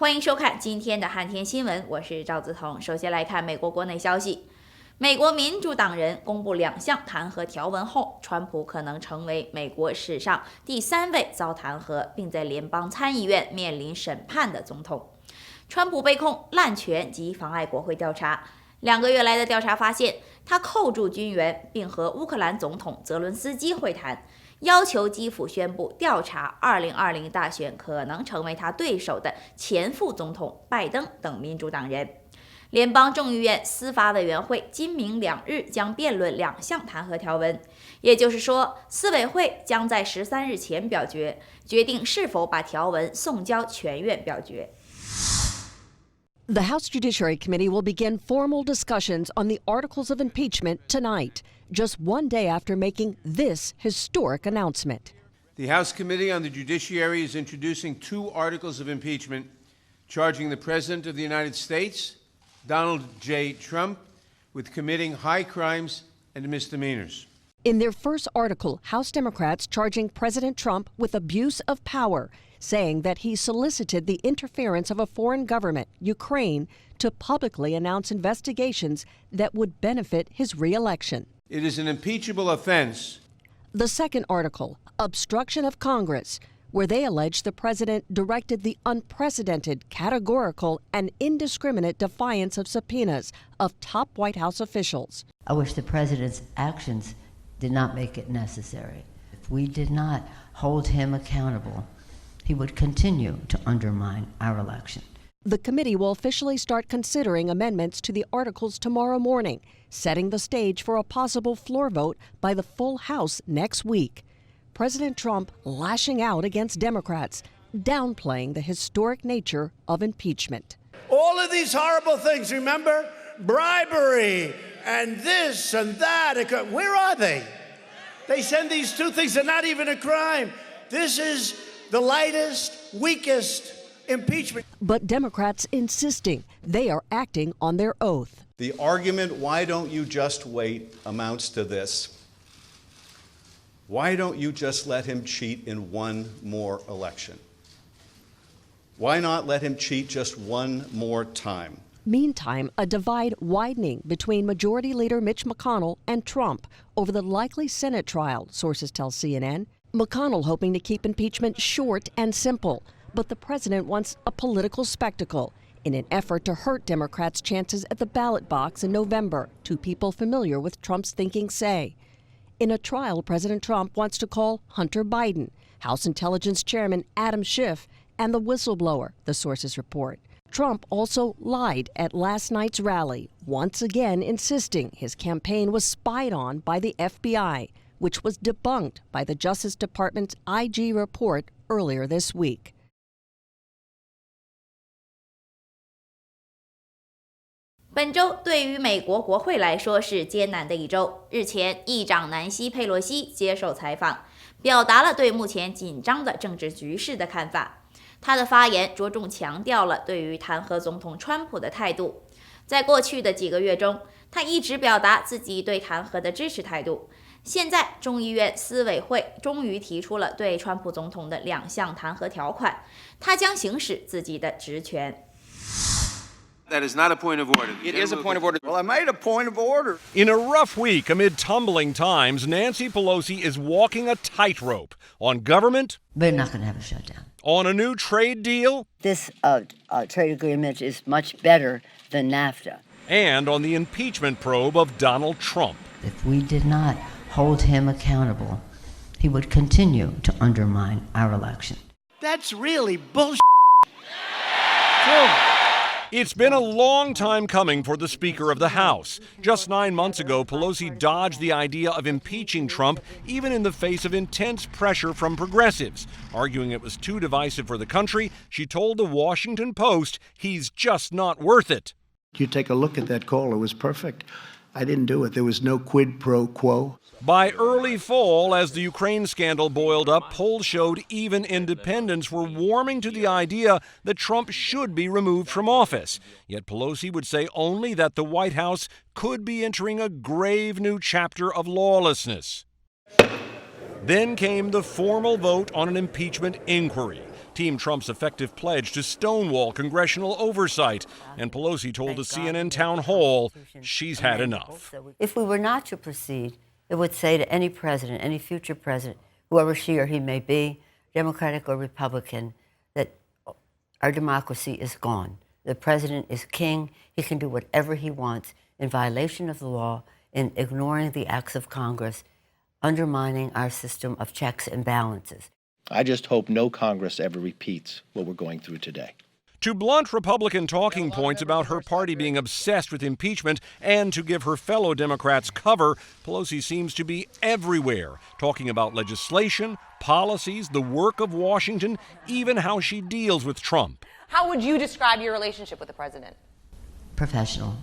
欢迎收看今天的汉天新闻，我是赵子彤。首先来看美国国内消息。美国民主党人公布2项弹劾条文后，川普可能成为美国史上第3位遭弹劾并在联邦参议院面临审判的总统。川普被控滥权及妨碍国会调查。2个月来的调查发现，他扣住军援，并和乌克兰总统泽伦斯基会谈，要求基辅宣布调查2020大选可能成为他对手的前副总统拜登等民主党人。联邦众议院司法委员会今明2日将辩论2项弹劾条文，也就是说，司委会将在13日前表决，决定是否把条文送交全院表决。The House Judiciary Committee will begin formal discussions on the articles of impeachment tonight, just one day after making this historic announcement. The House Committee on the Judiciary is introducing 2 articles of impeachment charging the President of the United States, Donald J. Trump, with committing high crimes and misdemeanors. In their first article, House Democrats charging President Trump with abuse of power, saying that he solicited the interference of a foreign government, Ukraine, to publicly announce investigations that would benefit his re-election. It is an impeachable offense. The second article, obstruction of Congress, where they allege the president directed the unprecedented, categorical, and indiscriminate defiance of subpoenas of top White House officials. I wish the president's actions did not make it necessary. If we did not hold him accountable, he would continue to undermine our election. The committee will officially start considering amendments to the articles tomorrow morning, setting the stage for a possible floor vote by the full House next week. President Trump lashing out against Democrats, downplaying the historic nature of impeachment. All of these horrible things, remember? Bribery and this and that. Where are they? They send these 2 things, they're not even a crime. This is the lightest, weakest impeachment. But Democrats insisting they are acting on their oath. The argument, why don't you just wait, amounts to this. Why don't you just let him cheat in one more election? Why not let him cheat just one more time? Meantime, a divide widening between Majority Leader Mitch McConnell and Trump over the likely Senate trial, sources tell CNN. McConnell hoping to keep impeachment short and simple, but the president wants a political spectacle in an effort to hurt Democrats' chances at the ballot box in November, 2 people familiar with Trump's thinking say. In a trial, President Trump wants to call Hunter Biden, House Intelligence Chairman Adam Schiff, and the whistleblower, the sources report. Trump also lied at last night's rally, once again insisting his campaign was spied on by the FBI, which was debunked by the Justice Department's IG report earlier this week. 本周对于美国国会来说是艰难的一周。日前，议长南希·佩洛西接受采访，表达了对目前紧张的政治局势的看法。他的发言着重强调了对于弹劾总统川普的态度。在过去的几个月中，他一直表达自己对弹劾的支持态度。现在，众议院司委会终于提出了对川普总统的2项弹劾条款，他将行使自己的职权。That is not a point of order. It is a point of order. Well, I made a point of order. In a rough week amid tumbling times, Nancy Pelosi is walking a tightrope on government. We're not going to have a shutdown. On a new trade deal. This trade agreement is much better than NAFTA. And on the impeachment probe of Donald Trump. If we did not hold him accountable, he would continue to undermine our election. That's really bullshit. It's been a long time coming for the Speaker of the House. Just 9 months ago, Pelosi dodged the idea of impeaching Trump, even in the face of intense pressure from progressives. Arguing it was too divisive for the country, she told the Washington Post he's just not worth it. You take a look at that call, it was perfect. I didn't do it. There was no quid pro quo. By early fall, as the Ukraine scandal boiled up, polls showed even independents were warming to the idea that Trump should be removed from office. Yet Pelosi would say only that the White House could be entering a grave new chapter of lawlessness. Then came the formal vote on an impeachment inquiry. Team Trump's effective pledge to stonewall congressional oversight. And Pelosi told a CNN town hall she's had enough. If we were not to proceed, it would say to any president, any future president, whoever she or he may be, Democratic or Republican, that our democracy is gone. The president is king. He can do whatever he wants in violation of the law, in ignoring the acts of Congress, undermining our system of checks and balances. I just hope no Congress ever repeats what we're going through today. To blunt Republican talking points about her party being obsessed with impeachment and to give her fellow Democrats cover, Pelosi seems to be everywhere, talking about legislation, policies, the work of Washington, even how she deals with Trump. How would you describe your relationship with the president? Professional.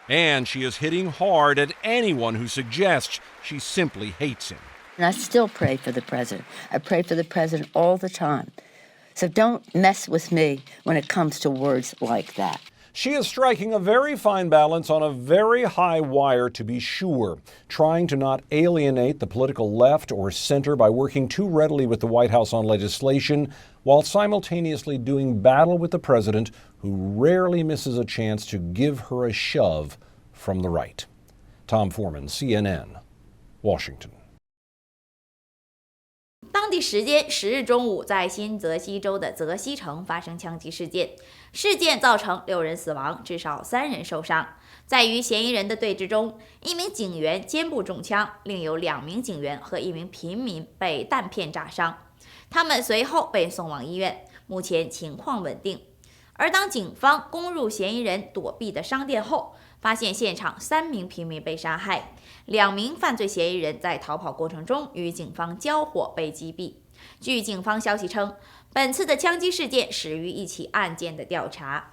And she is hitting hard at anyone who suggests she simply hates him. And I still pray for the president. I pray for the president all the time. So don't mess with me when it comes to words like that. She is striking a very fine balance on a very high wire, to be sure, trying to not alienate the political left or center by working too readily with the White House on legislation, while simultaneously doing battle with the president, who rarely misses a chance to give her a shove from the right. Tom Foreman, CNN, Washington. 当地时间10日中午，在新泽西州的泽西城发生枪击事件，事件造成6人死亡，至少3人受伤。在与嫌疑人的对峙中，一名警员肩部中枪，另有2名警员和1名平民被弹片炸伤，他们随后被送往医院，目前情况稳定。而当警方攻入嫌疑人躲避的商店后，发现现场3名平民被杀害，2名犯罪嫌疑人在逃跑过程中与警方交火被击毙。据警方消息称，本次的枪击事件始于一起案件的调查。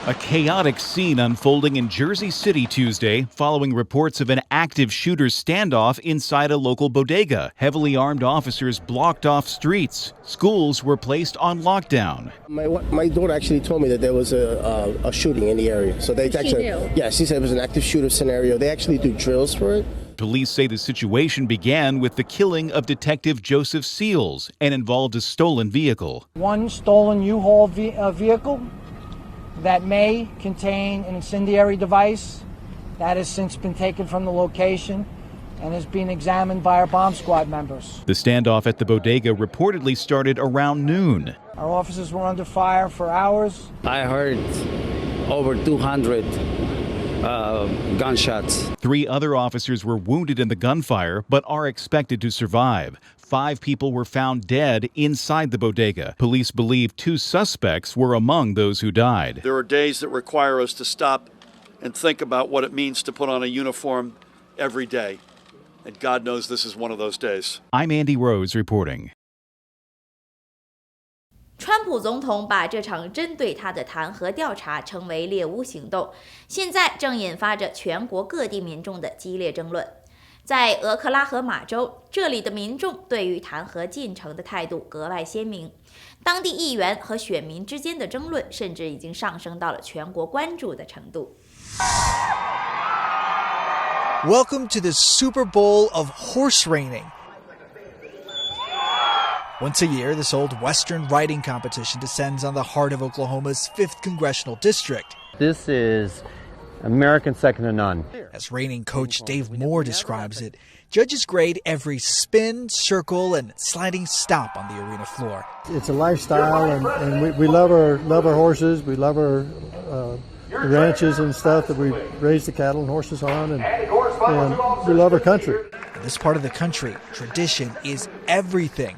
A chaotic scene unfolding in Jersey City Tuesday following reports of an active shooter's standoff inside a local bodega. Heavily armed officers blocked off streets. Schools were placed on lockdown. My daughter actually told me that there was a shooting in the area. So they actually, yeah, she said it was an active shooter scenario. They actually do drills for it. Police say the situation began with the killing of Detective Joseph Seals and involved a stolen vehicle. One stolen U-Haul vehicle that may contain an incendiary device that has since been taken from the location and is being examined by our bomb squad members. The standoff at the bodega reportedly started around noon. Our officers were under fire for hours. I heard over 200 gunshots. 3 other officers were wounded in the gunfire but are expected to survive. 5 people were found dead inside the bodega. Police believe 2 suspects were among those who died. There are days that require us to stop and think about what it means to put on a uniform every day. And God knows this is one of those days. I'm Andy Rose reporting. 川普总统把这场针对他的弹劾调查称为猎巫行动，现在正引发着全国各地民众的激烈争论。在俄克拉荷马州，这里的民众对于弹劾进程的态度格外鲜明，当地议员和选民之间的争论甚至已经上升到了全国关注的程度。Welcome to the Super Bowl of horse reining. Once a year, this old Western riding competition descends on the heart of Oklahoma's 5th Congressional District. This is American second to none. As reining coach Dave Moore describes it, judges grade every spin, circle, and sliding stop on the arena floor. It's a lifestyle, and we love our horses. We love our ranches and stuff that we raise the cattle and horses on, and we love our country. In this part of the country, tradition is everything.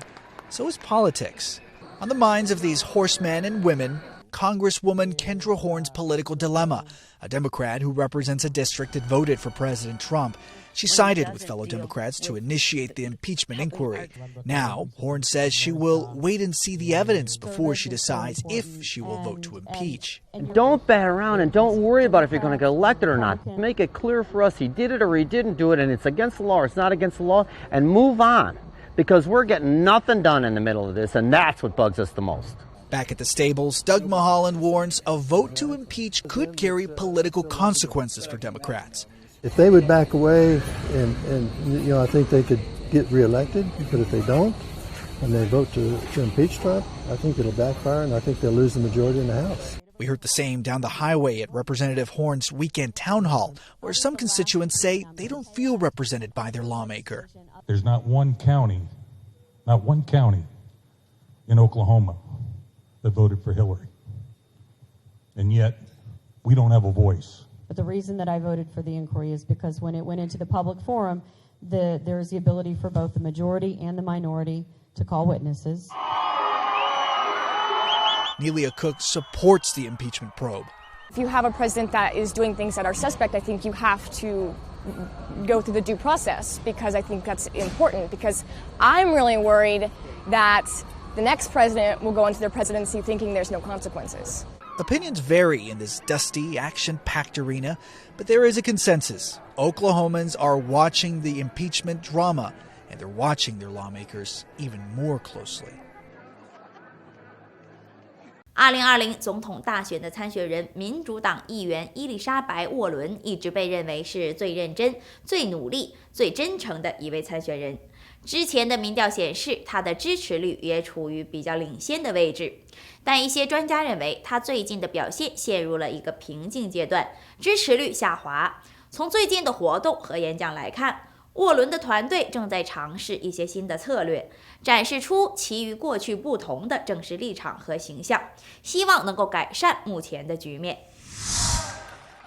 So is politics. On the minds of these horsemen and women, Congresswoman Kendra Horn's political dilemma. A Democrat who represents a district that voted for President Trump. She sided with fellow Democrats to initiate the impeachment inquiry. Now, Horn says she will wait and see the evidence before she decides if she will vote to impeach. Don't bat around and don't worry about if you're going to get elected or not. Make it clear for us he did it or he didn't do it, and it's against the law or it's not against the law, and move on. Because we're getting nothing done in the middle of this, and that's what bugs us the most. Back at the stables, Doug Mulholland warns a vote to impeach could carry political consequences for Democrats. If they would back away, and I think they could get reelected, but if they don't, and they vote to impeach Trump, I think it'll backfire, and I think they'll lose the majority in the House. We heard the same down the highway at Representative Horn's weekend town hall, where some constituents say they don't feel represented by their lawmaker. There's not one county in Oklahoma that voted for Hillary. And yet, we don't have a voice. But the reason that I voted for the inquiry is because when it went into the public forum, there is the ability for both the majority and the minority to call witnesses. Nelia Cook supports the impeachment probe. If you have a president that is doing things that are suspect, I think you have to go through the due process, because I think that's important, because I'm really worried that the next president will go into their presidency thinking there's no consequences. Opinions vary in this dusty, action-packed arena, but there is a consensus. Oklahomans are watching the impeachment drama, and they're watching their lawmakers even more closely. 2020总统大选的参选人民主党议员伊丽莎白·沃伦一直被认为是最认真、最努力、最真诚的一位参选人。之前的民调显示，他的支持率也处于比较领先的位置，但一些专家认为他最近的表现陷入了一个瓶颈阶段，支持率下滑。从最近的活动和演讲来看，沃伦的团队正在尝试一些新的策略，展示出其与过去不同的政治立场和形象，希望能够改善目前的局面。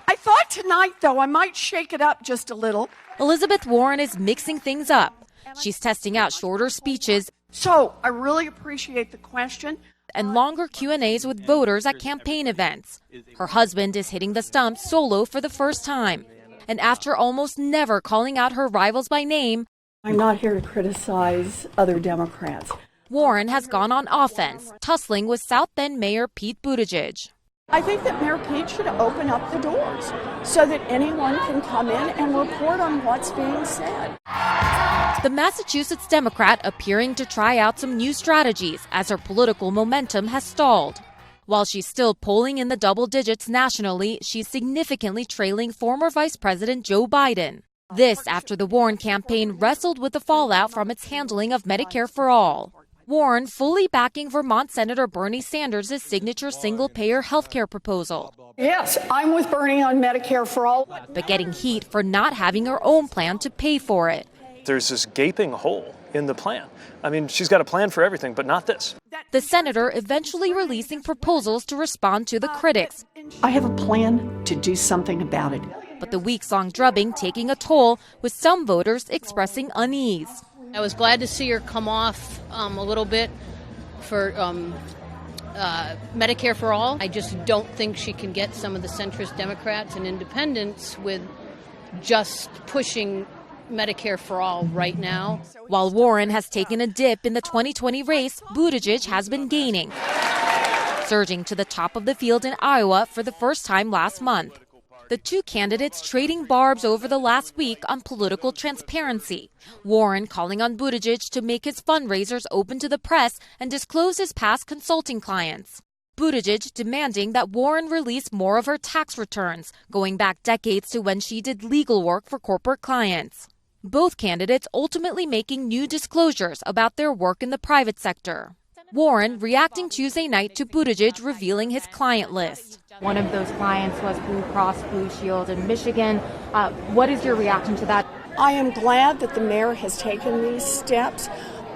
I thought tonight, though, I might shake it up just a little. Elizabeth Warren is mixing things up. She's testing out shorter speeches. So I really appreciate the question. And longer Q&As with voters at campaign events. Her husband is hitting the stump solo for the first time. And after almost never calling out her rivals by name, I'm not here to criticize other Democrats. Warren has gone on offense, tussling with South Bend Mayor Pete Buttigieg. I think that Mayor Pete should open up the doors so that anyone can come in and report on what's being said. The Massachusetts Democrat appearing to try out some new strategies as her political momentum has stalled. While she's still polling in the double digits nationally, she's significantly trailing former Vice President Joe Biden. This after the Warren campaign wrestled with the fallout from its handling of Medicare for All. Warren fully backing Vermont Senator Bernie Sanders' signature single-payer health care proposal. Yes, I'm with Bernie on Medicare for All. But getting heat for not having her own plan to pay for it. There's this gaping hole in the plan. I mean, she's got a plan for everything, but not this. The senator eventually releasing proposals to respond to the critics. I have a plan to do something about it. But the weeks-long drubbing taking a toll, with some voters expressing unease. I was glad to see her come off a little bit for Medicare for All. I just don't think she can get some of the centrist Democrats and independents with just pushing Medicare for All right now. While Warren has taken a dip in the 2020 race, Buttigieg has been gaining, surging to the top of the field in Iowa for the first time last month. The two candidates trading barbs over the last week on political transparency. Warren calling on Buttigieg to make his fundraisers open to the press and disclose his past consulting clients. Buttigieg demanding that Warren release more of her tax returns, going back decades to when she did legal work for corporate clients. Both candidates ultimately making new disclosures about their work in the private sector. Warren reacting Tuesday night to Buttigieg revealing his client list. One of those clients was Blue Cross Blue Shield in Michigan. What is your reaction to that? I am glad that the mayor has taken these steps.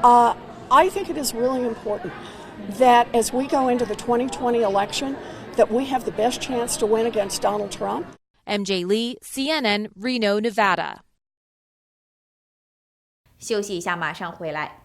I think it is really important that as we go into the 2020 election, that we have the best chance to win against Donald Trump. MJ Lee, CNN, Reno, Nevada. 休息一下，马上回来。